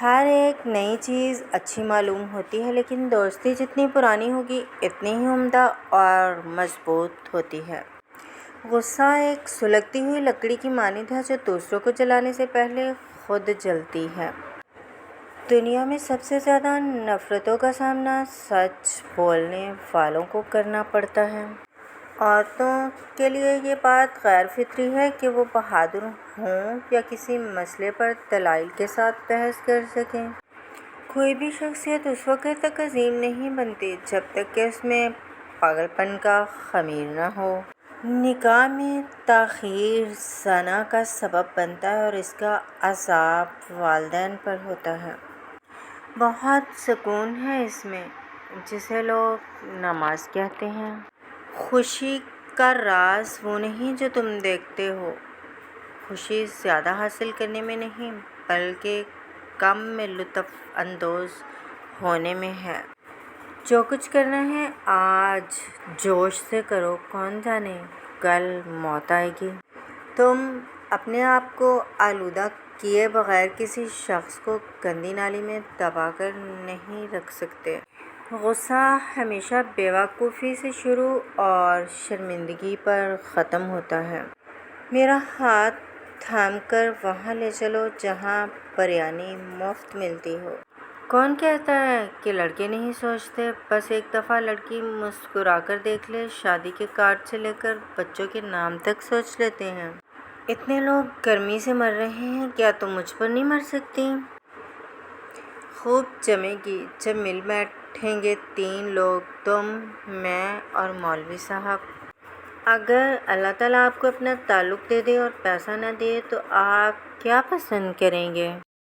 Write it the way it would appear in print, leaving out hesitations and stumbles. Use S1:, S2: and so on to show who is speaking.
S1: ہر ایک نئی چیز اچھی معلوم ہوتی ہے، لیکن دوستی جتنی پرانی ہوگی اتنی ہی عمدہ اور مضبوط ہوتی ہے۔ غصہ ایک سلگتی ہوئی لکڑی کی مانند ہے جو دوسروں کو جلانے سے پہلے خود جلتی ہے۔ دنیا میں سب سے زیادہ نفرتوں کا سامنا سچ بولنے والوں کو کرنا پڑتا ہے۔ عورتوں کے لیے یہ بات غیر فطری ہے کہ وہ بہادر ہوں یا کسی مسئلے پر دلائل کے ساتھ بحث کر سکیں۔ کوئی بھی شخصیت اس وقت تک عظیم نہیں بنتی جب تک کہ اس میں پاگل پن کا خمیر نہ ہو۔ نکاح میں تاخیر زنا کا سبب بنتا ہے اور اس کا عذاب والدین پر ہوتا ہے۔ بہت سکون ہے اس میں، جسے لوگ نماز کہتے ہیں۔ خوشی کا راز وہ نہیں جو تم دیکھتے ہو۔ خوشی زیادہ حاصل کرنے میں نہیں بلکہ کم میں لطف اندوز ہونے میں ہے۔ جو کچھ کرنا ہے آج جوش سے کرو، کون جانے کل موت آئے گی۔ تم اپنے آپ کو آلودہ کیے بغیر کسی شخص کو گندی نالی میں دبا کر نہیں رکھ سکتے۔ غصہ ہمیشہ بے وقوفی سے شروع اور شرمندگی پر ختم ہوتا ہے۔ میرا ہاتھ تھام کر وہاں لے چلو جہاں بریانی مفت ملتی ہو۔ کون کہتا ہے کہ لڑکے نہیں سوچتے؟ بس ایک دفعہ لڑکی مسکرا کر دیکھ لے، شادی کے کارڈ سے لے کر بچوں کے نام تک سوچ لیتے ہیں۔ اتنے لوگ گرمی سے مر رہے ہیں، کیا تم مجھ پر نہیں مر سکتی؟ خوب جمے گی جب مل بیٹھیں گے 3 لوگ، تم، میں اور مولوی صاحب۔ اگر اللہ تعالیٰ آپ کو اپنا تعلق دے دے اور پیسہ نہ دے تو آپ کیا پسند کریں گے؟